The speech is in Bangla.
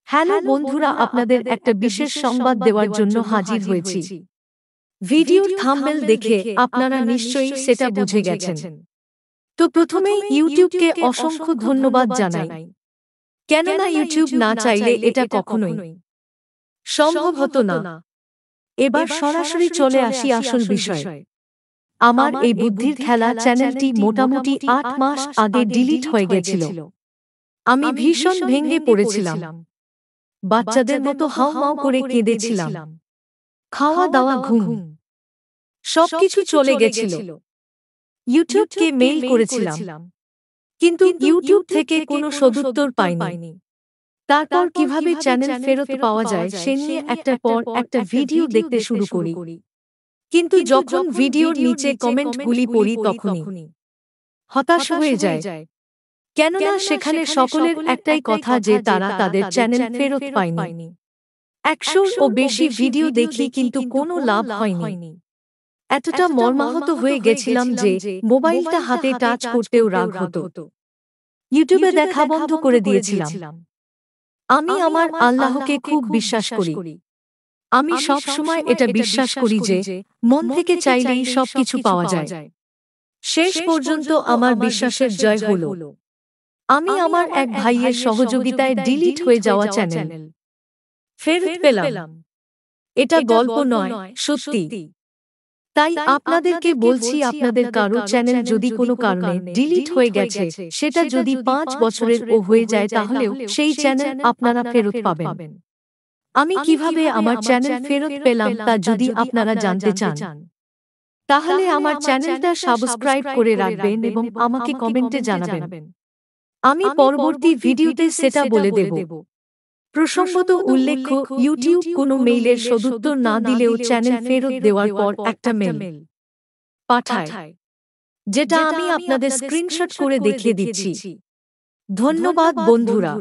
হ্যালো বন্ধুরা, আপনাদের একটা বিশেষ সংবাদ দেওয়ার জন্য হাজির হয়েছি। ভিডিওর থাম্বনেল দেখে আপনারা নিশ্চয়ই সেটা বুঝে গেছেন। তো প্রথমেই ইউটিউবকে অসংখ্য ধন্যবাদ জানাই, কেননা ইউটিউব না চাইলে এটা কখনোই সম্ভব হতো না। এবার সরাসরি চলে আসি আসল বিষয়। আমার এই বুদ্ধির খেলা চ্যানেলটি মোটামুটি ৮ মাস আগে ডিলিট হয়ে গেছিল। আমি ভীষণ ভেঙে পড়েছিলাম, বাচ্চাদের মতো হাউমাউ করে কেঁদেছিলাম। খাওয়া দাওয়া, ঘুম সবকিছু চলে গেছিল। ইউটিউবকে মেইল করেছিলাম, কিন্তু ইউটিউব থেকে কোনো সদুত্তর পাইনি। তারপর কিভাবে চ্যানেল ফেরত পাওয়া যায় সে নিয়ে একটার পর একটা ভিডিও দেখতে শুরু করি। কিন্তু যখন ভিডিওর নিচে কমেন্টগুলি পড়ি তখনই হতাশ হয়ে যায়, কেননা সেখানে সকলের একটাই কথা যে তারা তাদের চ্যানেল ফেরত পায়নি। ১০০ ও বেশি ভিডিও দেখি, কিন্তু কোনো লাভ হয়নি। এতটা মর্মাহত হয়ে গেছিলাম যে মোবাইলটা হাতে টাচ করতেও রাগ হতো। ইউটিউবে দেখা বন্ধ করে দিয়েছিলাম। আমি আমার আল্লাহকে খুব বিশ্বাস করি। আমি সব সময় এটা বিশ্বাস করি যে মন থেকে চাইলেই সবকিছু পাওয়া যায়। শেষ পর্যন্ত আমার বিশ্বাসের জয় হলো। আমি আমার এক ভাইয়ের সহযোগিতায় ডিলিট হয়ে যাওয়া চ্যানেল ফেরত পেলাম। এটা গল্প নয়, সত্যি। তাই আপনাদেরকে বলছি, আপনাদের কারো চ্যানেল যদি কোনো কারণে ডিলিট হয়ে গেছে, সেটা যদি ৫ বছরের ও হয়ে যায়, তাহলেও সেই চ্যানেল আপনারা ফেরত পাবেন। আমি কিভাবে আমার চ্যানেল ফেরত পেলাম তা যদি আপনারা জানতে চান, তাহলে আমার চ্যানেলটা সাবস্ক্রাইব করে রাখবেন এবং আমাকে কমেন্টে জানাবেন। আমি পরবর্তী ভিডিওতে সেটা বলে দেব। প্রসঙ্গত উল্লেখ্য, ইউটিউব কোনো মেইলের সদুত্তর না দিলেও চ্যানেল ফেরত দেওয়ার পর একটা মেল পাঠায়, যেটা আমি আপনাদের স্ক্রিনশট করে দেখিয়ে দিচ্ছি। ধন্যবাদ বন্ধুরা।